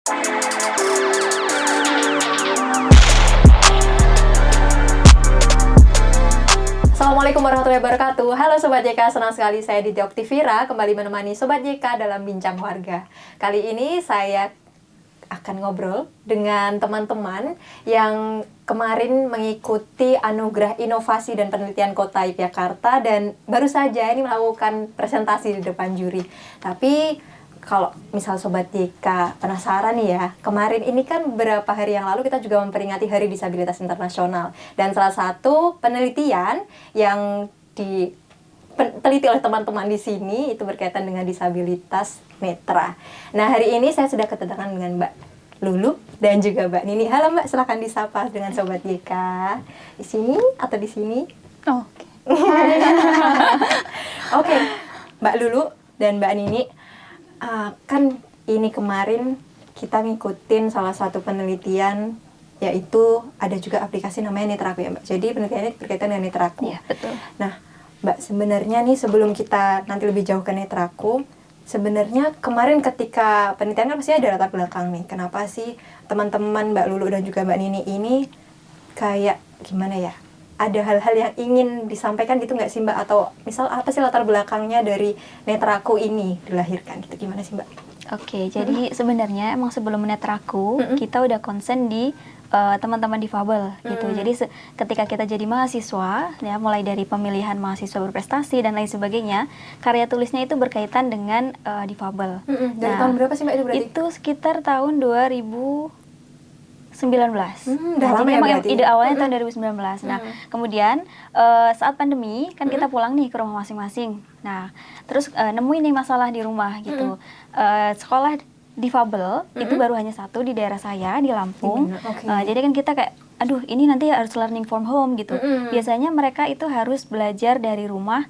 Assalamualaikum warahmatullahi wabarakatuh. Halo Sobat JK, senang sekali saya Diti Oktivira kembali menemani Sobat JK dalam Bincang Warga. Kali ini saya akan ngobrol dengan teman-teman yang kemarin mengikuti Anugerah Inovasi dan Penelitian Kota Yogyakarta dan baru saja ini melakukan presentasi di depan juri. Tapi kalau misal Sobat JK penasaran nih ya, kemarin ini kan beberapa hari yang lalu kita juga memperingati Hari Disabilitas Internasional. Dan salah satu penelitian yang diteliti oleh teman-teman di sini itu berkaitan dengan disabilitas netra. Nah, hari ini saya sudah kedatangan dengan Mbak Lulu dan juga Mbak Nini. Halo Mbak, silakan disapa dengan Sobat JK. Di sini atau di sini? Oke. Oke, Mbak Lulu dan Mbak Nini. Kan ini kemarin kita ngikutin salah satu penelitian, yaitu ada juga aplikasi namanya Netraku ya Mbak. Jadi penelitiannya berkaitan dengan Netraku. Iya, betul. Nah Mbak, sebenarnya nih sebelum kita nanti lebih jauh ke Netraku, sebenarnya kemarin ketika penelitian kan pasti ada latar belakang nih. Kenapa sih teman-teman Mbak Lulu dan juga Mbak Nini ini kayak gimana ya? Ada hal-hal yang ingin disampaikan gitu nggak sih Mbak? Atau misal apa sih latar belakangnya dari Netraku ini dilahirkan gitu? Gimana sih Mbak? Oke, jadi sebenarnya emang sebelum Netraku kita udah konsen di teman-teman difabel gitu. Jadi ketika kita jadi mahasiswa, ya mulai dari pemilihan mahasiswa berprestasi dan lain sebagainya, karya tulisnya itu berkaitan dengan difabel. Dari tahun berapa sih Mbak itu berarti? Itu sekitar tahun 2019. Udah lama jadi ya emang berarti? ide awalnya tahun 2019. Nah, kemudian saat pandemi kan kita pulang nih ke rumah masing-masing. Nah, terus nemuin nih masalah di rumah gitu. Sekolah difabel itu baru hanya satu di daerah saya di Lampung. Jadi kan kita kayak, aduh ini nanti harus learning from home gitu. Biasanya mereka itu harus belajar dari rumah.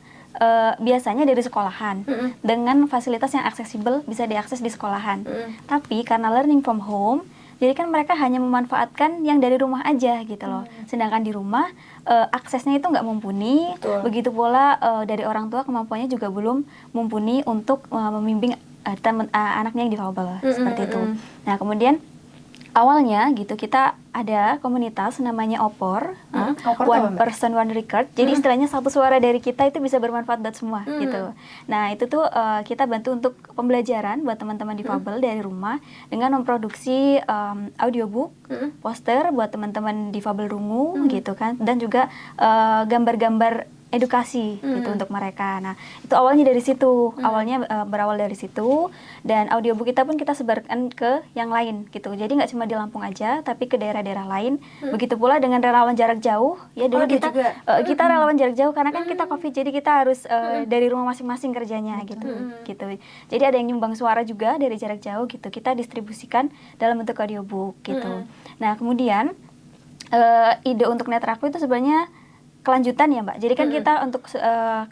Biasanya dari sekolahan dengan fasilitas yang aksesibel bisa diakses di sekolahan. Tapi karena learning from home, jadi kan mereka hanya memanfaatkan yang dari rumah aja gitu loh. Sedangkan di rumah aksesnya itu nggak mumpuni. Begitu pula dari orang tua kemampuannya juga belum mumpuni untuk membimbing anaknya yang difabel seperti itu. Nah kemudian awalnya gitu kita ada komunitas namanya OPOR, One Person One Record. Jadi istilahnya satu suara dari kita itu bisa bermanfaat buat semua gitu. Nah itu tuh kita bantu untuk pembelajaran buat teman-teman difabel dari rumah dengan memproduksi audiobook, poster buat teman-teman difabel rungu gitu kan, dan juga gambar-gambar edukasi gitu untuk mereka. Nah itu awalnya dari situ, berawal dari situ, dan audiobook kita pun kita sebarkan ke yang lain gitu. Jadi nggak cuma di Lampung aja, tapi ke daerah-daerah lain. Begitu pula dengan relawan jarak jauh. Ya dulu kita relawan jarak jauh karena kan kita COVID, jadi kita harus dari rumah masing-masing kerjanya gitu. Jadi ada yang nyumbang suara juga dari jarak jauh gitu. Kita distribusikan dalam bentuk audiobook gitu. Nah kemudian ide untuk Netraku itu sebenarnya kelanjutan ya Mbak. Jadi kan kita untuk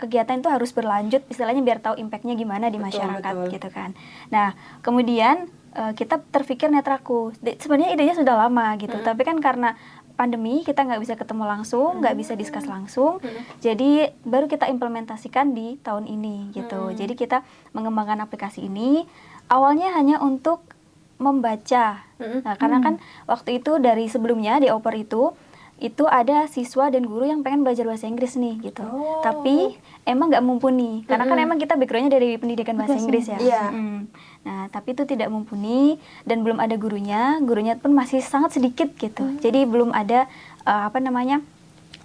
kegiatan itu harus berlanjut, istilahnya biar tahu impactnya gimana di masyarakat gitu kan. Nah kemudian kita terpikir Netraku. Sebenarnya idenya sudah lama gitu, tapi kan karena pandemi kita nggak bisa ketemu langsung, nggak bisa diskus langsung, jadi baru kita implementasikan di tahun ini gitu. Jadi kita mengembangkan aplikasi ini awalnya hanya untuk membaca. Nah karena kan waktu itu dari sebelumnya di OPOR itu ada siswa dan guru yang pengen belajar bahasa Inggris nih gitu. Tapi emang nggak mumpuni karena kan emang kita backgroundnya dari pendidikan bahasa Inggris ya. Nah tapi itu tidak mumpuni dan belum ada gurunya pun masih sangat sedikit gitu. Jadi belum ada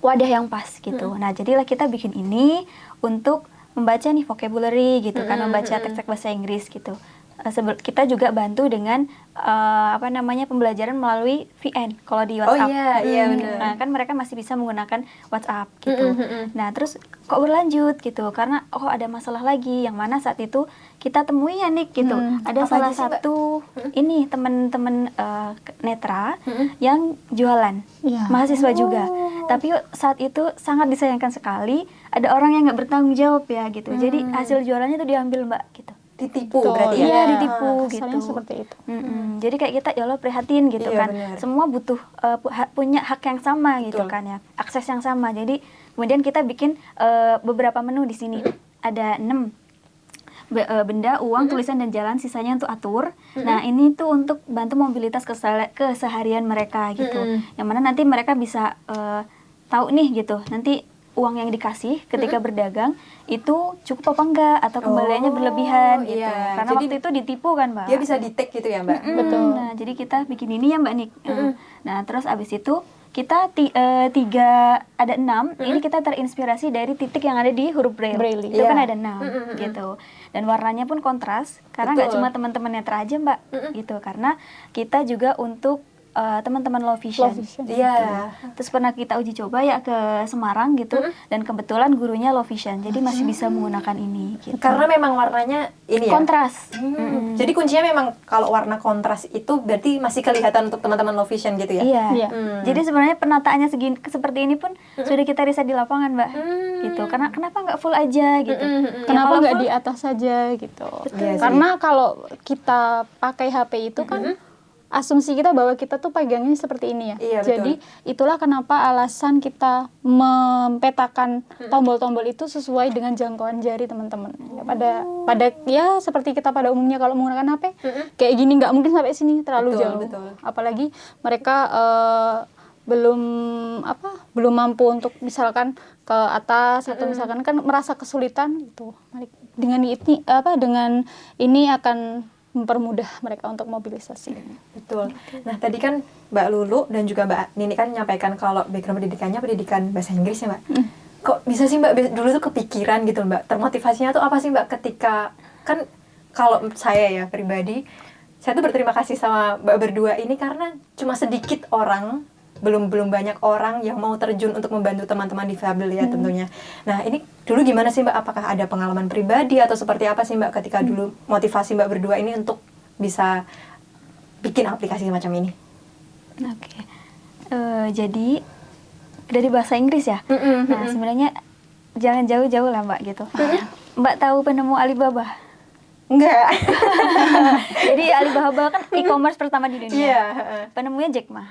wadah yang pas gitu. Nah jadilah kita bikin ini untuk membaca nih vocabulary gitu kan, membaca teks-teks bahasa Inggris gitu. Kita juga bantu dengan pembelajaran melalui VN kalau di WhatsApp. Nah, kan mereka masih bisa menggunakan WhatsApp gitu. Nah, terus kok berlanjut gitu karena ada masalah lagi yang mana saat itu kita temui ya Nik gitu. Ada salah satu ini teman-teman netra yang jualan, mahasiswa juga. Tapi saat itu sangat disayangkan sekali ada orang yang nggak bertanggung jawab ya gitu. Jadi hasil jualannya itu diambil Mbak gitu. Ditipu berarti ya? Iya, ditipu gitu. Seperti itu. Jadi kayak kita ya Allah prihatin gitu kan. Bener. Semua butuh punya hak yang sama gitu kan ya. Akses yang sama. Jadi kemudian kita bikin beberapa menu di sini. Ada 6 benda, uang, tulisan dan jalan, sisanya untuk atur. Nah, ini tuh untuk bantu mobilitas keseharian mereka gitu. Yang mana nanti mereka bisa tahu nih gitu. Nanti uang yang dikasih ketika berdagang itu cukup apa enggak atau kembaliannya berlebihan gitu. Iya. Karena Jadi waktu itu ditipu kan, Mbak. Dia bisa di-take gitu ya, Mbak? Betul. Nah, jadi kita bikin ini ya, Mbak Nik. Nah, terus abis itu kita ada 6. Ini kita terinspirasi dari titik yang ada di huruf Braille. Itu kan Iya. ada 6 gitu. Dan warnanya pun kontras karena nggak cuma teman-teman netra aja, Mbak. Gitu. Karena kita juga untuk teman-teman low vision. Iya. Terus pernah kita uji coba ya ke Semarang gitu, dan kebetulan gurunya low vision, jadi masih bisa menggunakan ini. Gitu. Karena memang warnanya ini ya. Kontras. Jadi kuncinya memang kalau warna kontras itu berarti masih kelihatan untuk teman-teman low vision gitu ya. Iya. Jadi sebenarnya penataannya seperti ini pun sudah kita riset di lapangan, Mbak. Gitu. Karena kenapa nggak full aja gitu? Kenapa nggak di atas saja gitu? Karena kalau kita pakai HP itu kan asumsi kita bahwa kita tuh pegangnya seperti ini ya. Iya, Jadi itulah kenapa alasan kita mempetakan tombol-tombol itu sesuai dengan jangkauan jari teman-teman. Ya, pada ya seperti kita pada umumnya kalau menggunakan HP kayak gini nggak mungkin sampai sini terlalu jauh. Apalagi mereka belum mampu untuk misalkan ke atas atau misalkan kan merasa kesulitan gitu. Dengan ini akan mempermudah mereka untuk mobilisasi. Betul. Nah, tadi kan Mbak Lulu dan juga Mbak Nini kan menyampaikan kalau background pendidikannya pendidikan bahasa Inggris ya, Mbak. Kok bisa sih Mbak dulu tuh kepikiran gitu, Mbak? Termotivasinya tuh apa sih, Mbak, ketika kan kalau saya ya pribadi, saya tuh berterima kasih sama Mbak berdua ini karena cuma sedikit orang, belum banyak orang yang mau terjun untuk membantu teman-teman difabel ya tentunya. Nah, ini dulu gimana sih, Mbak? Apakah ada pengalaman pribadi atau seperti apa sih, Mbak, ketika dulu motivasi Mbak berdua ini untuk bisa bikin aplikasi semacam ini? Oke. Jadi dari bahasa Inggris ya. Nah, sebenarnya jangan jauh-jauh lah, Mbak, gitu. Mbak tahu penemu Alibaba? Enggak. Jadi Alibaba kan e-commerce pertama di dunia. Iya. Penemunya Jack Ma.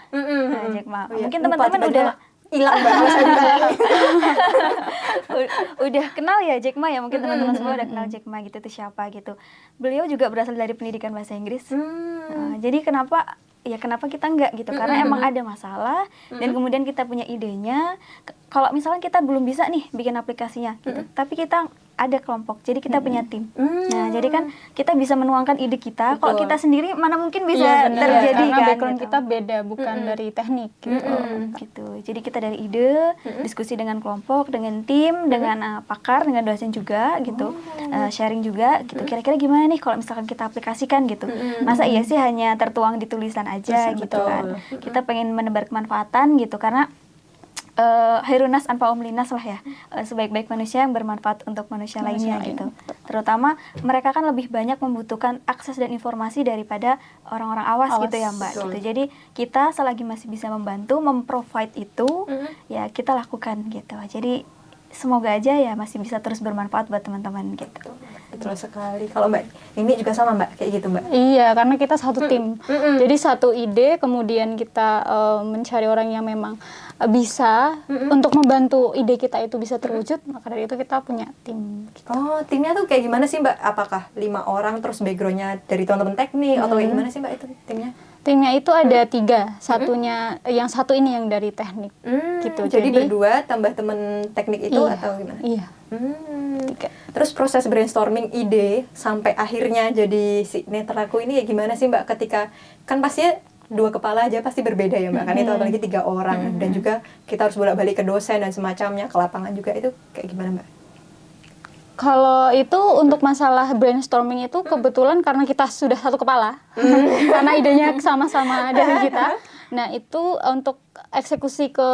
Jack Ma. Oh, iya. Mungkin teman-teman udah hilang banget. udah kenal ya Jack Ma ya, mungkin teman-teman semua udah kenal Jack Ma gitu, itu siapa gitu. Beliau juga berasal dari pendidikan bahasa Inggris. Jadi kenapa kita enggak gitu, karena emang ada masalah dan kemudian kita punya idenya. Kalau misalnya kita belum bisa nih bikin aplikasinya gitu, tapi kita ada kelompok, jadi kita punya tim. Nah, jadi kan kita bisa menuangkan ide kita. Kalau kita sendiri mana mungkin bisa terjadi karena kan? background gitu. kita beda, bukan dari teknik gitu. Gitu. Jadi kita dari ide, diskusi dengan kelompok, dengan tim, dengan pakar, dengan dosen juga gitu, sharing juga gitu. Kira-kira gimana nih kalau misalkan kita aplikasikan gitu? Masa iya sih hanya tertuang di tulisan aja gitu kan? Kita pengen menebar kemanfaatan gitu, karena Khairunas anfa'uhum linnas lah ya, sebaik-baik manusia yang bermanfaat untuk manusia lainnya gitu. Terutama mereka kan lebih banyak membutuhkan akses dan informasi daripada orang-orang awas gitu ya, Mbak. Gitu. Jadi kita selagi masih bisa membantu, memprovide itu, ya kita lakukan gitu. Jadi semoga aja ya masih bisa terus bermanfaat buat teman-teman gitu. Betul sekali. Kalau Mbak ini juga sama, Mbak, kayak gitu, Mbak? Iya, karena kita satu tim. Jadi satu ide, kemudian kita mencari orang yang memang bisa untuk membantu ide kita itu bisa terwujud, maka dari itu kita punya tim. Oh, timnya tuh kayak gimana sih, Mbak? Apakah 5 orang terus backgroundnya dari teman-teman teknik atau kayak gimana sih, Mbak, itu timnya? Timnya itu ada 3, yang satu ini yang dari teknik gitu. Jadi berdua tambah teman teknik itu atau gimana? Iya. 3. Terus proses brainstorming ide sampai akhirnya jadi si Netraku ini ya gimana sih, Mbak? Ketika kan pastinya 2 kepala aja pasti berbeda ya, Mbak, kan itu apalagi 3 orang dan juga kita harus bolak-balik ke dosen dan semacamnya, ke lapangan juga, itu kayak gimana, Mbak? Kalau itu untuk masalah brainstorming itu kebetulan karena kita sudah satu kepala, karena idenya sama-sama dari kita. Nah, itu untuk eksekusi ke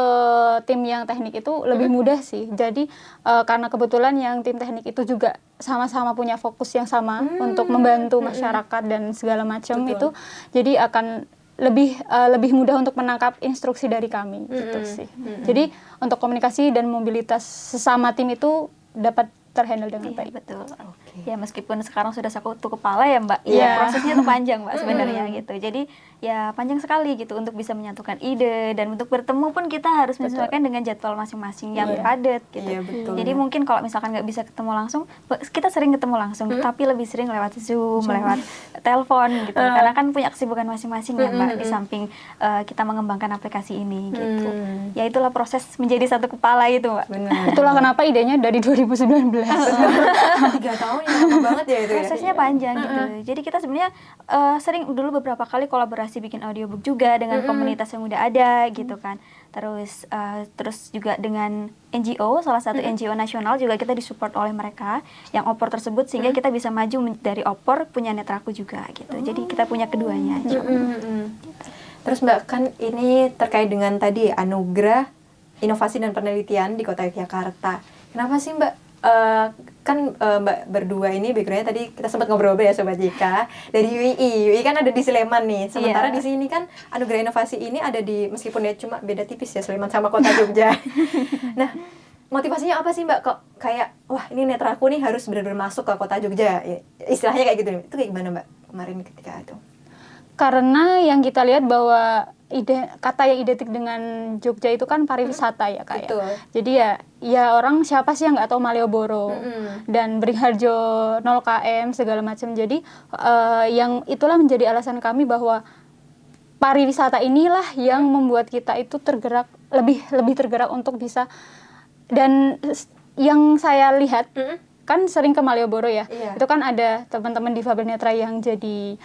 tim yang teknik itu lebih mudah sih. Jadi karena kebetulan yang tim teknik itu juga sama-sama punya fokus yang sama untuk membantu masyarakat dan segala macam itu, jadi akan lebih mudah untuk menangkap instruksi dari kami gitu sih. Jadi untuk komunikasi dan mobilitas sesama tim itu dapat terhandle dengan baik. Betul. Oke. Ya meskipun sekarang sudah satu kepala ya Mbak, Iya. ya prosesnya tuh panjang Mbak sebenarnya gitu. Jadi ya panjang sekali gitu untuk bisa menyatukan ide, dan untuk bertemu pun kita harus menyesuaikan dengan jadwal masing-masing yang Iya. padat gitu. Iya, betul. Jadi mungkin kalau misalkan nggak bisa ketemu langsung, kita sering ketemu langsung, tapi lebih sering lewat Zoom, lewat telepon gitu. Karena kan punya kesibukan masing-masing ya Mbak, di samping kita mengembangkan aplikasi ini gitu. Ya itulah proses menjadi satu kepala itu Mbak. Benar. Itulah kenapa idenya dari 2019. 3 tahun ya, lama banget ya itu ya. Prosesnya panjang gitu. Jadi kita sebenarnya sering dulu beberapa kali kolaborasi bikin audiobook juga dengan komunitas yang udah ada gitu kan. Terus juga dengan NGO, salah satu NGO nasional juga kita disupport oleh mereka yang opor tersebut, sehingga kita bisa maju dari opor punya Netraku juga gitu. Jadi kita punya keduanya. Terus Mbak, kan ini terkait dengan tadi Anugerah Inovasi dan Penelitian di Kota Yogyakarta. Kenapa sih Mbak? Mbak berdua ini backgroundnya tadi kita sempat ngobrol ya Sobat JK dari UI kan ada di Sleman nih, sementara di sini kan Anugerah Inovasi ini ada di, meskipun ya cuma beda tipis ya, Sleman sama Kota Jogja. Nah, motivasinya apa sih Mbak kok kayak wah ini Netraku nih harus benar-benar masuk ke Kota Jogja, istilahnya kayak gitu nih. Itu kayak gimana Mbak kemarin ketika itu? Karena yang kita lihat bahwa kata yang identik dengan Jogja itu kan pariwisata ya Kak. Betul. Jadi ya orang siapa sih yang nggak tahu Malioboro dan Beringharjo 0 km segala macam. Jadi yang itulah menjadi alasan kami bahwa pariwisata inilah yang membuat kita itu tergerak lebih tergerak untuk bisa. Dan yang saya lihat kan sering ke Malioboro ya. Iya. Itu kan ada teman-teman difabel netra yang jadi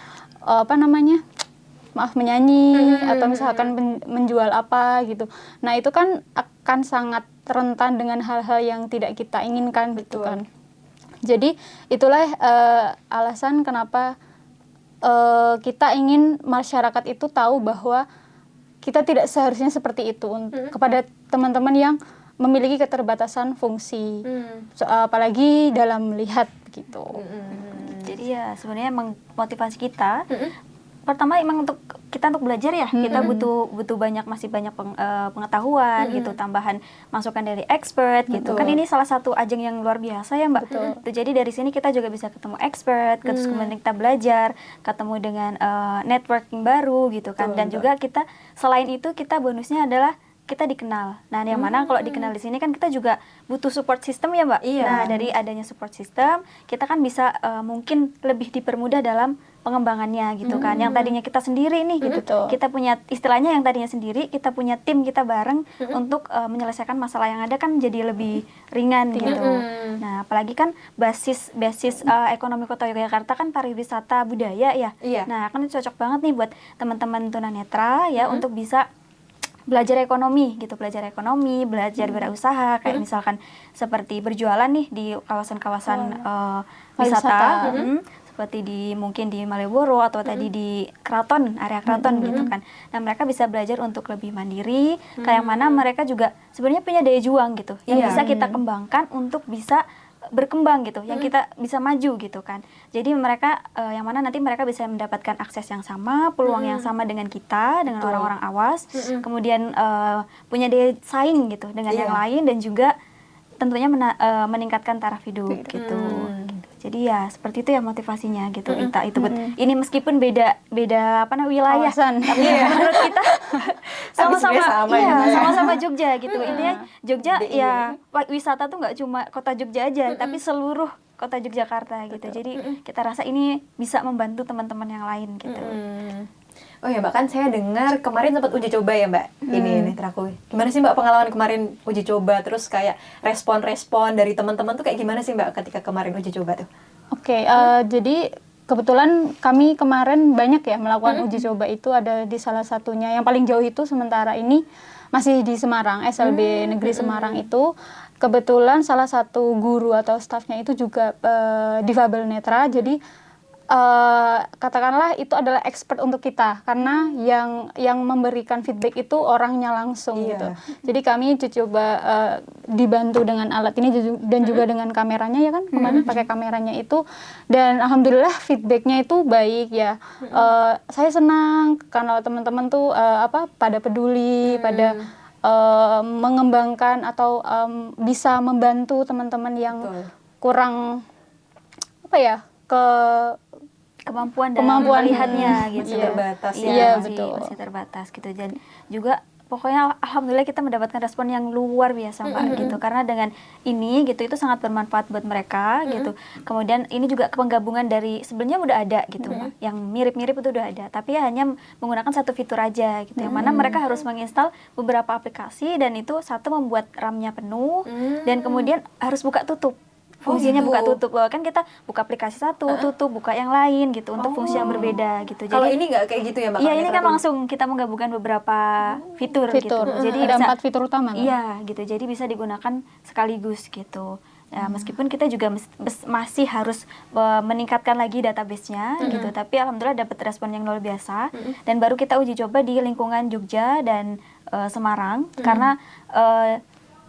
menyanyi atau misalkan menjual apa gitu. Nah, itu kan akan sangat rentan dengan hal-hal yang tidak kita inginkan gitu kan. Jadi itulah alasan kenapa kita ingin masyarakat itu tahu bahwa kita tidak seharusnya seperti itu kepada teman-teman yang memiliki keterbatasan fungsi, apalagi dalam melihat gitu. Jadi ya sebenarnya emang motivasi kita pertama emang untuk belajar ya, kita butuh masih banyak pengetahuan gitu, tambahan masukan dari expert gitu kan. Ini salah satu ajang yang luar biasa ya Mbak. Jadi dari sini kita juga bisa ketemu expert, terus kemudian kita belajar, ketemu dengan networking baru gitu kan. Dan juga kita selain itu kita bonusnya adalah kita dikenal. Nah, yang mana kalau dikenal di sini kan kita juga butuh support system ya Mbak. Iya. Nah, dari adanya support system kita kan bisa mungkin lebih dipermudah dalam pengembangannya gitu kan. Yang tadinya kita sendiri nih gitu. Kita punya istilahnya yang tadinya sendiri, kita punya tim kita bareng untuk menyelesaikan masalah yang ada kan jadi lebih ringan gitu. Nah, apalagi kan basis ekonomi Kota Yogyakarta kan pariwisata budaya ya. Iya. Nah, kan cocok banget nih buat teman-teman tunanetra ya untuk bisa belajar ekonomi, belajar berusaha, kayak misalkan seperti berjualan nih di kawasan-kawasan wisata, seperti mungkin di Malioboro atau tadi di Keraton, area Keraton gitu kan. Nah, mereka bisa belajar untuk lebih mandiri, kayak mana mereka juga sebenarnya punya daya juang gitu, yang bisa kita kembangkan untuk bisa berkembang gitu, yang kita bisa maju gitu kan. Jadi mereka yang mana nanti mereka bisa mendapatkan akses yang sama, peluang yang sama dengan kita, dengan orang-orang awas, kemudian punya daya saing gitu dengan yang lain, dan juga tentunya meningkatkan taraf hidup gitu. Jadi ya seperti itu ya motivasinya gitu. Ini meskipun beda wilayah, tapi menurut kita sama-sama Jogja gitu. Intinya Jogja ya wisata tuh nggak cuma kota Jogja aja, tapi seluruh kota Yogyakarta gitu. Jadi kita rasa ini bisa membantu teman-teman yang lain gitu. Oh ya Mbak, kan saya dengar kemarin sempat uji coba ya Mbak, ini Netraku. Gimana sih Mbak pengalaman kemarin uji coba, terus kayak respon-respon dari teman-teman tuh kayak gimana sih Mbak ketika kemarin uji coba tuh? Oke, jadi kebetulan kami kemarin banyak ya melakukan uji coba itu, ada di salah satunya yang paling jauh itu sementara ini masih di Semarang, SLB Negeri Semarang itu. Kebetulan salah satu guru atau stafnya itu juga difabel netra, jadi katakanlah itu adalah expert untuk kita, karena yang memberikan feedback itu orangnya langsung gitu. Jadi kami coba dibantu dengan alat ini dan juga dengan kameranya ya kan, kemarin pakai kameranya itu, dan alhamdulillah feedbacknya itu baik ya. Saya senang karena teman-teman tuh pada peduli, pada mengembangkan atau bisa membantu teman-teman yang kurang apa ya, kemampuan dalam Kemampuan, melihatnya gitu. masih terbatas Iya, ya. masih, Betul. masih terbatas gitu. Dan juga pokoknya alhamdulillah kita mendapatkan respon yang luar biasa Mbak gitu. Karena dengan ini gitu itu sangat bermanfaat buat mereka gitu. Kemudian ini juga penggabungan dari sebelumnya udah ada gitu Mbak. Yang mirip-mirip itu udah ada, tapi ya hanya menggunakan satu fitur aja gitu. Yang mana mereka harus menginstal beberapa aplikasi dan itu satu membuat RAM-nya penuh dan kemudian harus buka tutup. Fungsinya gitu. buka tutup loh, kan kita buka aplikasi satu, tutup, buka yang lain gitu untuk fungsi yang berbeda gitu. Kalau Jadi ini nggak kayak gitu ya Mbak? iya Kalau ini Netra kan tuh? langsung kita menggabungkan beberapa fitur fitur. gitu. Jadi ada bisa 4 fitur utama kan? iya gitu. Jadi bisa digunakan sekaligus gitu. Ya, meskipun kita juga masih harus meningkatkan lagi database-nya gitu, tapi alhamdulillah dapat respon yang luar biasa. Dan baru kita uji coba di lingkungan Jogja dan Semarang karena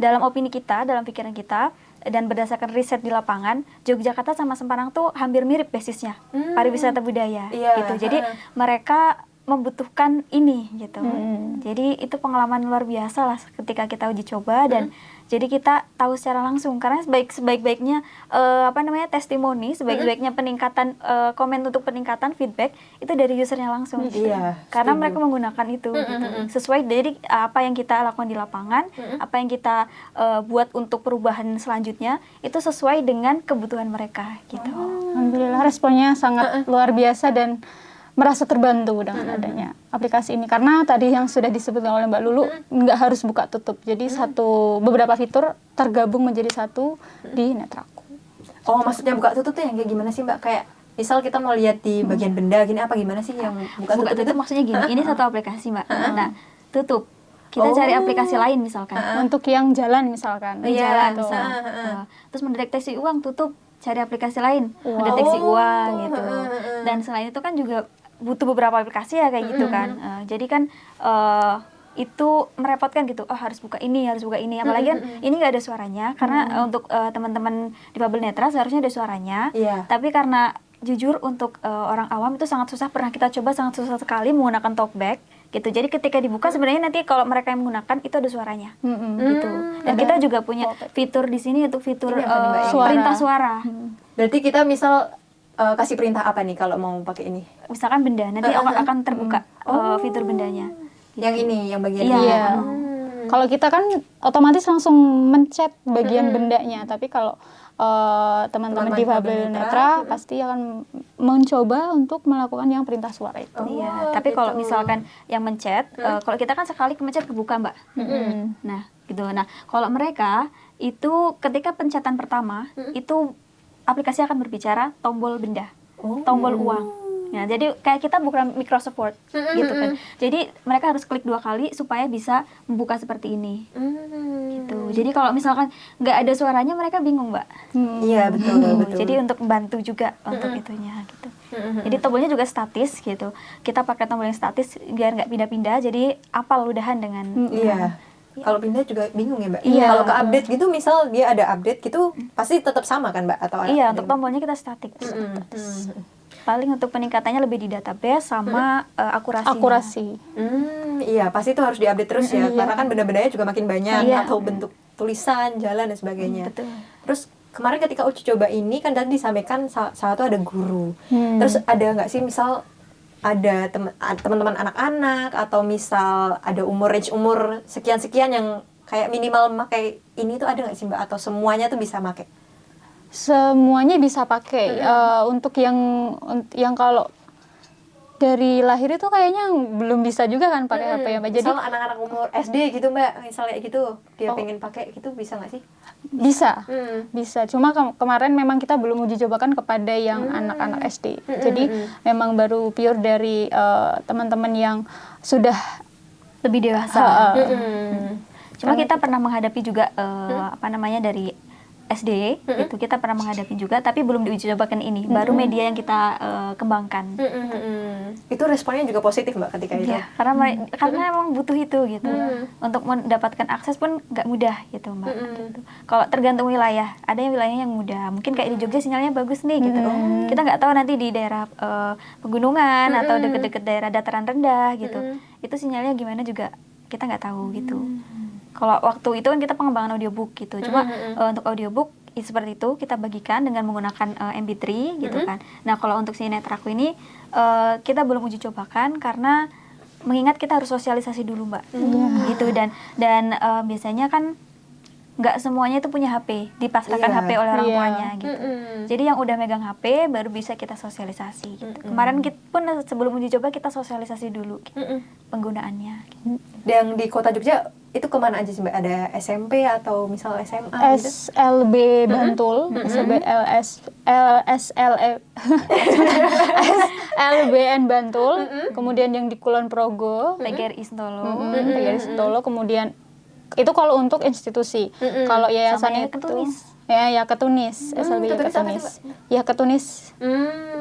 dalam opini kita, dalam pikiran kita dan berdasarkan riset di lapangan, Yogyakarta sama Semarang tuh hampir mirip basisnya pariwisata budaya Iya, gitu. Jadi mereka membutuhkan ini gitu. Jadi itu pengalaman luar biasa lah ketika kita uji coba dan jadi kita tahu secara langsung karena sebaik-baiknya testimoni, sebaik-baiknya peningkatan komen untuk peningkatan feedback itu dari usernya langsung. Gitu. Iya, Karena setuju. mereka menggunakan itu gitu. Sesuai dari apa yang kita lakukan di lapangan, apa yang kita buat untuk perubahan selanjutnya itu sesuai dengan kebutuhan mereka gitu. Alhamdulillah responnya sangat luar biasa dan merasa terbantu dengan adanya aplikasi ini karena tadi yang sudah disebutkan oleh Mbak Lulu nggak harus buka tutup, jadi beberapa fitur tergabung menjadi satu di Netraku. Oh, maksudnya buka tutup tuh yang kayak gimana sih Mbak? Kayak misal kita mau lihat di bagian benda gini apa gimana sih yang buka Buka tutup tutup itu? maksudnya gini, ini satu aplikasi Mbak. Nah, tutup. Kita cari aplikasi lain misalkan. Untuk yang jalan misalkan, Di Iya, jalan tuh. misalkan. Terus mendeteksi uang, tutup. Cari aplikasi lain, mendeteksi uang gitu. Dan selain itu kan juga butuh beberapa aplikasi ya kayak gitu kan. Jadi kan itu merepotkan gitu. Oh harus buka ini, harus buka ini. Apalagi kan ini nggak ada suaranya karena untuk teman-teman difabel netra seharusnya ada suaranya. Iya. Tapi karena jujur untuk orang awam itu sangat susah. Pernah kita coba sangat susah sekali menggunakan talkback gitu. Jadi ketika dibuka sebenarnya nanti kalau mereka yang menggunakan itu ada suaranya gitu. Dan kita juga punya fitur di sini yaitu fitur Ini apa nih, Mbak? perintah suara. Berarti kita misal kasih perintah apa nih kalau mau pakai ini? Misalkan benda nanti akan terbuka fitur bendanya. Yang ini, yang bagian Iya. ini. Iya. Kalau kita kan otomatis langsung mencet bagian bendanya, tapi kalau teman-teman difabel netra pasti akan mencoba untuk melakukan yang perintah suara itu. Iya, tapi kalau misalkan yang mencet, kalau kita kan sekali mencet kebuka Mbak. Nah, gitu. Nah, kalau mereka itu ketika pencetan pertama itu aplikasi akan berbicara tombol benda, tombol uang. Nah, jadi kayak kita buka Microsoft Word gitu kan. Jadi mereka harus klik 2 kali supaya bisa membuka seperti ini. Gitu. Jadi kalau misalkan nggak ada suaranya mereka bingung Mbak. Iya, betul, betul. Jadi untuk membantu juga untuk itunya gitu. Jadi tombolnya juga statis gitu. Kita pakai tombol yang statis biar nggak pindah-pindah. Jadi apal udahan dengan Iya. Kalau pindah juga bingung ya Mbak. Iya. Kalau ke update gitu, misal dia ada update gitu, pasti tetap sama kan Mbak? Atau Iya, untuk tombolnya kita statik. Paling untuk peningkatannya lebih di database sama akurasinya. Akurasi. Iya, pasti itu harus diupdate terus ya. Karena kan benda-bendanya juga makin banyak Iya. atau bentuk tulisan, jalan dan sebagainya. Betul. Terus kemarin ketika uji coba ini kan tadi disampaikan salah satu ada guru. Terus ada nggak sih misal ada teman-teman anak-anak atau misal ada range umur sekian-sekian yang kayak minimal memakai ini tuh ada nggak sih Mbak? Atau semuanya tuh bisa pakai? Semuanya bisa pakai. Untuk yang kalau dari lahir itu kayaknya belum bisa juga kan pakai HP ya Mbak. Jadi Misal anak-anak umur SD gitu Mbak, misal kayak gitu dia pengen pakai gitu bisa nggak sih? bisa. Bisa. Cuma kemarin memang kita belum uji cobakan kepada yang anak-anak SD. Jadi memang baru pure dari teman-teman yang sudah Lebih dewasa. Cuma Karena kita pernah menghadapi juga dari SD itu kita pernah menghadapi juga tapi belum diuji cobakan ini. Baru media yang kita kembangkan. Itu responnya juga positif Mbak ketika itu? Iya, karena emang butuh itu gitu. Untuk mendapatkan akses pun nggak mudah gitu Mbak. Gitu. Kalau tergantung wilayah, ada yang wilayahnya yang mudah. Mungkin kayak di Jogja sinyalnya bagus nih gitu. Kita nggak tahu nanti di daerah pegunungan atau deket-deket daerah dataran rendah gitu. Itu sinyalnya gimana juga kita nggak tahu gitu. Kalau waktu itu kan kita pengembangan audiobook gitu. Cuma untuk audiobook seperti itu kita bagikan dengan menggunakan MP3 gitu kan. Nah kalau untuk si Netraku ini kita belum uji cobakan karena mengingat kita harus sosialisasi dulu Mbak, gitu dan biasanya kan nggak semuanya itu punya HP, dipasrahkan HP oleh orang tuanya gitu. Jadi yang udah megang HP baru bisa kita sosialisasi gitu. Kemarin kita pun sebelum uji coba kita sosialisasi dulu gitu, penggunaannya. Gitu. Yang di Kota Jogja itu kemana aja sih Mbak? Ada SMP atau misal SMA gitu? SLB Bantul, SLBN Bantul, kemudian yang di Kulon Progo, PGRI Sentolo, PGRI Sentolo, kemudian itu kalau untuk institusi. Kalau yayasan itu Ketunis. ya Ketunis, SLB Ketunis apa Ketunis. sih, Ya Ketunis.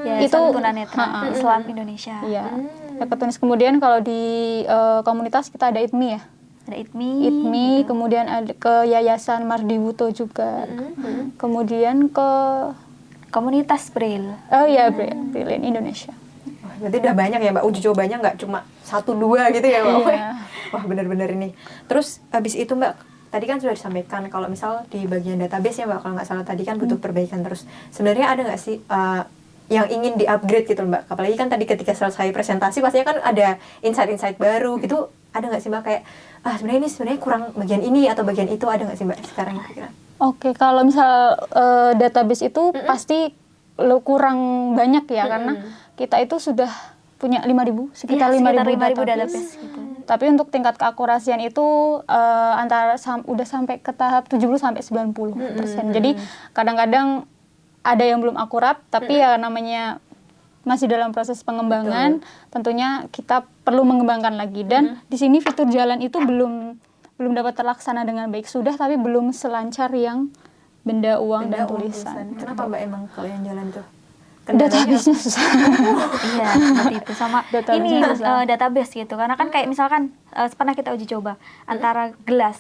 Yayasan Itu Tunanetra Islam Indonesia. Iya. Ya Ketunis. Kemudian kalau di komunitas kita ada ITMI ya. Ada ITMI. Kemudian ada ke Yayasan Mardiwuto juga. Kemudian ke Komunitas Braille. Brilliant Indonesia. Wah, berarti udah banyak ya Mbak, uji cobanya nggak cuma 1-2 gitu ya Mbak? Iya. Wah bener-bener ini. Terus habis itu Mbak, tadi kan sudah disampaikan kalau misal di bagian database ya Mbak, kalau nggak salah tadi kan butuh perbaikan terus. Sebenarnya ada nggak sih yang ingin di-upgrade gitu Mbak? Apalagi kan tadi ketika selesai presentasi pastinya kan ada insight-insight baru gitu. Ada nggak sih Mbak kayak, sebenarnya kurang bagian ini atau bagian itu, ada nggak sih Mbak sekarang kira-kira? Oke, kalau misal database itu pasti kurang banyak ya, karena kita itu sudah punya 5.000, sekitar 5.000 database gitu. Tapi untuk tingkat keakurasian itu udah sampai ke tahap 70-90%. Jadi kadang-kadang ada yang belum akurat, tapi ya namanya masih dalam proses pengembangan. Tentunya kita perlu mengembangkan lagi. Dan di sini fitur jalan itu belum dapat terlaksana dengan baik. Sudah, tapi belum selancar yang benda uang dan tulisan. Kenapa Mbak emang kalau yang jalan tuh? Database-nya susah. Iya, seperti itu. Sama ini Database-nya database gitu. Karena kan kayak misalkan pernah kita uji coba antara gelas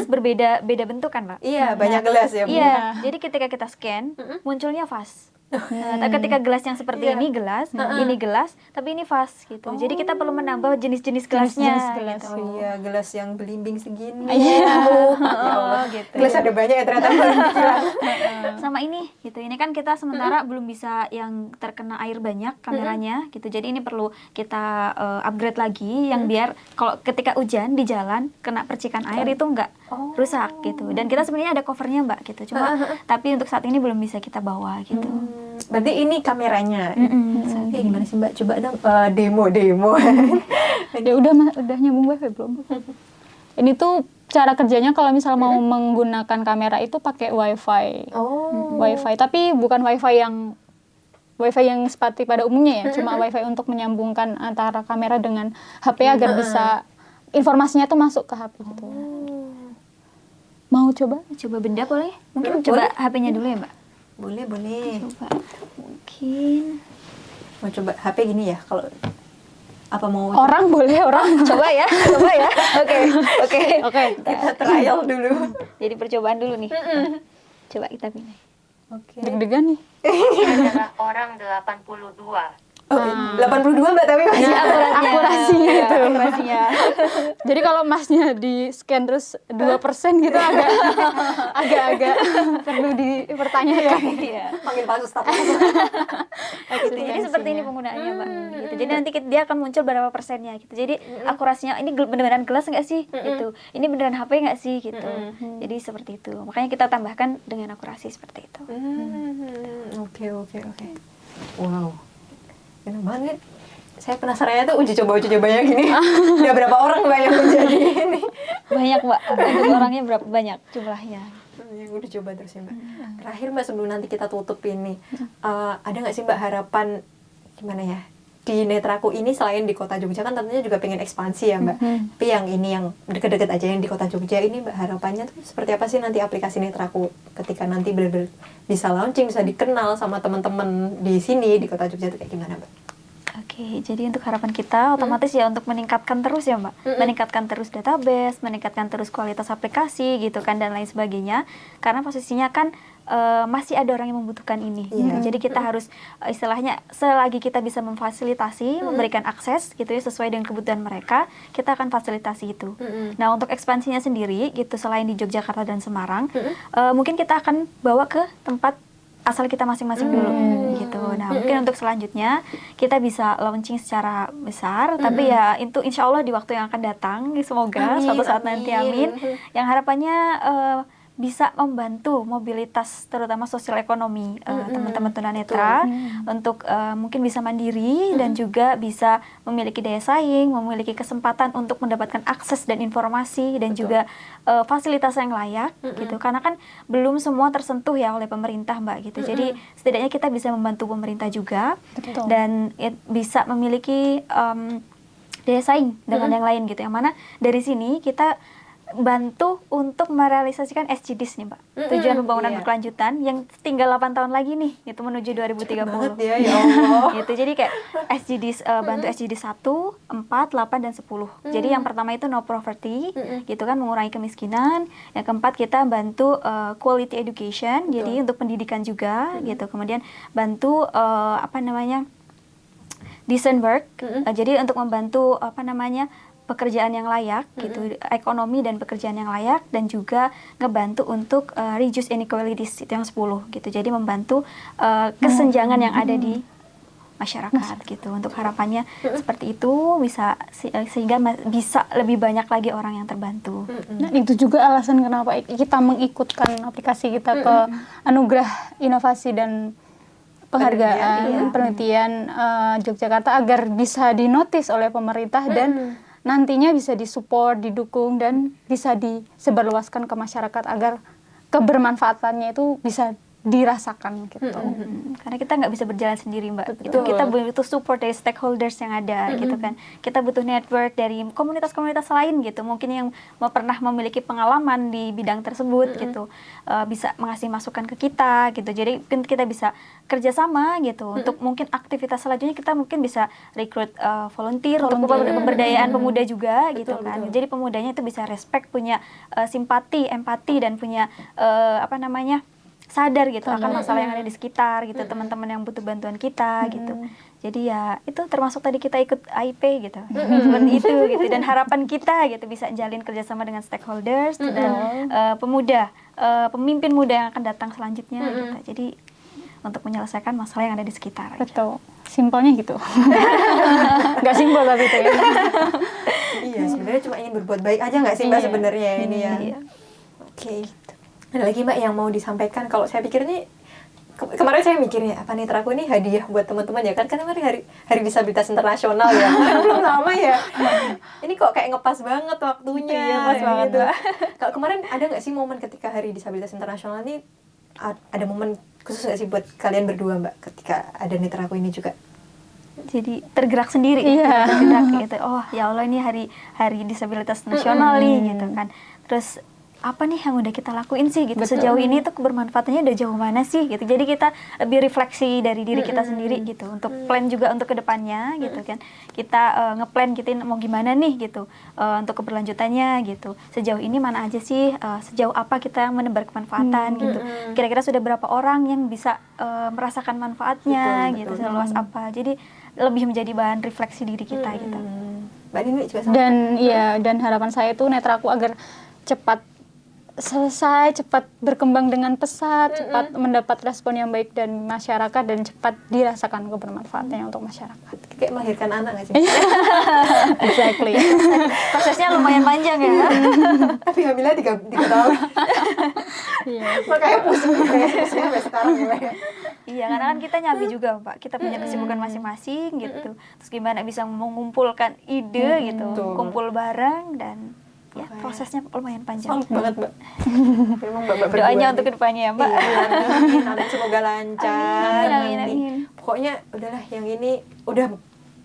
berbeda bentuk kan, Pak? Iya, banyak gelas ya. Iya. Jadi ketika kita scan, munculnya vas. Ketika gelas yang seperti ini gelas, tapi ini vas gitu. Jadi kita perlu menambah jenis-jenis gelasnya. Gelas. Gitu. Oh iya, gelas yang belimbing segini. Iya. Ya Allah, gitu. gelas ada banyak ya ternyata. Sama ini gitu. Ini kan kita sementara belum bisa yang terkena air banyak kameranya gitu. Jadi ini perlu kita upgrade lagi yang biar kalau ketika hujan di jalan kena percikan air itu enggak rusak gitu. Dan kita sebenarnya ada covernya Mbak gitu. Cuma tapi untuk saat ini belum bisa kita bawa gitu. Berarti ini kameranya. Gimana sih Mbak? Coba dong demo. Ya udah nyambung wifi belum? Ini tuh cara kerjanya kalau misal mau menggunakan kamera itu pakai wifi. Wifi, tapi bukan wifi yang seperti pada umumnya ya, cuma wifi untuk menyambungkan antara kamera dengan HP agar bisa informasinya tuh masuk ke HP gitu. Mau coba? Coba benda boleh? Mungkin coba HP-nya dulu ya Mbak. Boleh. Coba mungkin Mau coba HP gini ya kalau apa mau Orang boleh, orang. coba ya. Oke. kita trial dulu. Jadi percobaan dulu nih. Coba kita pilih. Oke. Deg-degan nih. adalah orang 82. 82 Mbak, tapi masih Akurasinya itu. Akurasinya. Jadi kalau masnya di scan terus 2% gitu agak perlu dipertanyakan. Iya. panggil Pak Ustaz. Gitu. Jadi seperti ini penggunaannya Mbak. Gitu. Jadi nanti dia akan muncul berapa persennya gitu. Jadi akurasinya ini beneran gelas nggak sih? Gitu. Ini beneran HP nggak sih? Gitu. Jadi seperti itu. Makanya kita tambahkan dengan akurasi seperti itu. Oke. Wow. Enak banget. Saya penasarannya tuh uji cobanya gini. Udah berapa orang Mbak yang menjadi ini? Banyak Mbak. Untuk orangnya berapa banyak jumlahnya? Yang udah coba terus ya Mbak. Terakhir Mbak, sebelum nanti kita tutup ini, ada nggak sih Mbak harapan gimana ya? Di Netraku ini selain di Kota Jogja kan tentunya juga pengen ekspansi ya Mbak. Tapi yang ini yang deket-deket aja yang di Kota Jogja ini Mbak, harapannya tuh seperti apa sih nanti aplikasi Netraku ketika nanti benar-benar bisa launching, bisa dikenal sama teman-teman di sini di Kota Jogja itu kayak gimana Mbak? Oke, jadi untuk harapan kita otomatis ya untuk meningkatkan terus ya Mbak. Meningkatkan terus database, meningkatkan terus kualitas aplikasi gitu kan dan lain sebagainya. Karena posisinya kan masih ada orang yang membutuhkan ini. Iya. Jadi kita harus istilahnya selagi kita bisa memfasilitasi, memberikan akses gitu ya sesuai dengan kebutuhan mereka, kita akan fasilitasi itu. Nah, untuk ekspansinya sendiri gitu selain di Yogyakarta dan Semarang, mungkin kita akan bawa ke tempat asal kita masing-masing dulu gitu. Nah, mungkin untuk selanjutnya kita bisa launching secara besar, tapi ya itu insya Allah di waktu yang akan datang, semoga Amin, suatu saat nanti, amin. amin. Yang harapannya bisa membantu mobilitas terutama sosial ekonomi teman-teman tunanetra untuk mungkin bisa mandiri dan juga bisa memiliki daya saing, memiliki kesempatan untuk mendapatkan akses dan informasi dan juga fasilitas yang layak gitu. Karena kan belum semua tersentuh ya oleh pemerintah, Mbak gitu. Jadi setidaknya kita bisa membantu pemerintah juga. Betul. Dan bisa memiliki daya saing dengan yang lain gitu. Yang mana dari sini kita bantu untuk merealisasikan SDGs nih, Mbak. Tujuan pembangunan Iya. berkelanjutan yang tinggal 8 tahun lagi nih, gitu menuju 2030. Banget ya Allah. Gitu. Jadi kayak SDGs bantu SDGs 1, 4, 8 dan 10. Jadi yang pertama itu no poverty, gitu kan mengurangi kemiskinan. Yang keempat kita bantu quality education, jadi untuk pendidikan juga gitu. Kemudian bantu decent work. Jadi untuk membantu pekerjaan yang layak gitu, ekonomi dan pekerjaan yang layak, dan juga ngebantu untuk reduce inequalities itu yang 10 gitu. Jadi membantu kesenjangan yang ada di masyarakat gitu. Untuk harapannya seperti itu bisa sehingga bisa lebih banyak lagi orang yang terbantu. Nah, itu juga alasan kenapa kita mengikutkan aplikasi kita ke anugerah inovasi dan penghargaan penelitian Yogyakarta agar bisa dinotis oleh pemerintah dan nantinya bisa disupport, didukung, dan bisa disebarluaskan ke masyarakat agar kebermanfaatannya itu bisa dirasakan gitu. Karena kita nggak bisa berjalan sendiri, Mbak. Betul. Itu kita butuh support dari stakeholders yang ada gitu kan. Kita butuh network dari komunitas-komunitas lain gitu. Mungkin yang pernah memiliki pengalaman di bidang tersebut gitu. Bisa mengasih masukan ke kita gitu. Jadi kita bisa kerjasama gitu. Untuk mungkin aktivitas selanjutnya kita mungkin bisa rekrut volunteer untuk pemberdayaan pemuda juga gitu kan. Jadi pemudanya itu bisa respect, punya simpati, empati, dan punya sadar gitu akan masalah yang ada di sekitar gitu, teman-teman yang butuh bantuan kita gitu. Jadi ya itu termasuk tadi kita ikut AIP gitu, seperti itu gitu. Dan harapan kita gitu bisa jalin kerjasama dengan stakeholders dan pemuda, pemimpin muda yang akan datang selanjutnya gitu. Jadi untuk menyelesaikan masalah yang ada di sekitar. Betul, simpelnya gitu. Nggak simpel tapi itu ya. Iya, sebenarnya cuma ingin berbuat baik aja nggak sih Mbak sebenarnya ini ya. Iya. Oke. Ada lagi Mbak yang mau disampaikan? Kalau saya pikir nih kemarin saya mikirnya apa nih teraku ini hadiah buat teman-teman ya kan kemarin hari disabilitas internasional ya. Belum lama ya. Ini kok kayak ngepas banget waktunya. Iya, pas banget, gitu. Mbak. Kalau kemarin ada nggak sih momen ketika hari disabilitas internasional ini ada momen khusus nggak sih buat kalian berdua Mbak ketika ada netraku ini juga? Jadi tergerak sendiri, tergerak gitu. Oh ya Allah, ini hari disabilitas nasional nih gitu kan. Terus apa nih yang udah kita lakuin sih gitu. Sejauh ini tuh kebermanfaatannya udah jauh mana sih gitu. Jadi kita lebih refleksi dari diri kita sendiri gitu, untuk plan juga untuk kedepannya gitu kan. Kita ngeplan gitu mau gimana nih gitu, untuk keberlanjutannya gitu. Sejauh ini mana aja sih, sejauh apa kita menebar kemanfaatan gitu. Kira-kira sudah berapa orang yang bisa merasakan manfaatnya gitu, seluas apa. Jadi lebih menjadi bahan refleksi diri kita gitu. Mbak Nini juga sama. Dan harapan saya itu netraku agar cepat selesai, cepat berkembang dengan pesat, cepat mendapat respon yang baik dari masyarakat, dan cepat dirasakan kebermanfaatannya untuk masyarakat. Kayak melahirkan anak nggak sih? Exactly. Prosesnya lumayan panjang ya. Tapi hamilnya 3 tahun. Makanya pusingnya sampai sekarang ya. Iya, karena kan kita nyabi juga, Pak. Kita punya kesibukan masing-masing gitu. Terus gimana bisa mengumpulkan ide gitu, Betul. kumpul bareng, dan ya prosesnya lumayan panjang. Solid banget Mbak. Memang Mbak Doanya untuk kedepannya ya, Mbak. Amin, semoga lancar. Amin, nanti. amin. Pokoknya udahlah yang ini udah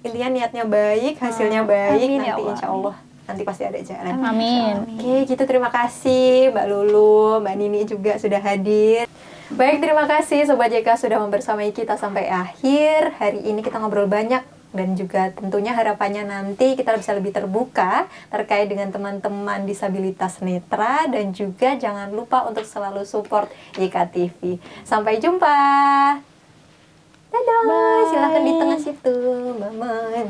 intinya niatnya baik, hasilnya baik, Amin, ya nanti Allah. insya Allah nanti pasti ada jalan. Amin. Oke, gitu terima kasih Mbak Lulu, Mbak Nini juga sudah hadir. Baik, terima kasih Sobat JK sudah membersamai kita sampai akhir. Hari ini kita ngobrol banyak Dan juga tentunya harapannya nanti kita bisa lebih terbuka terkait dengan teman-teman disabilitas netra, dan juga jangan lupa untuk selalu support YKTV. Sampai jumpa. Dadah. Bye. Silahkan di tengah situ. Bye.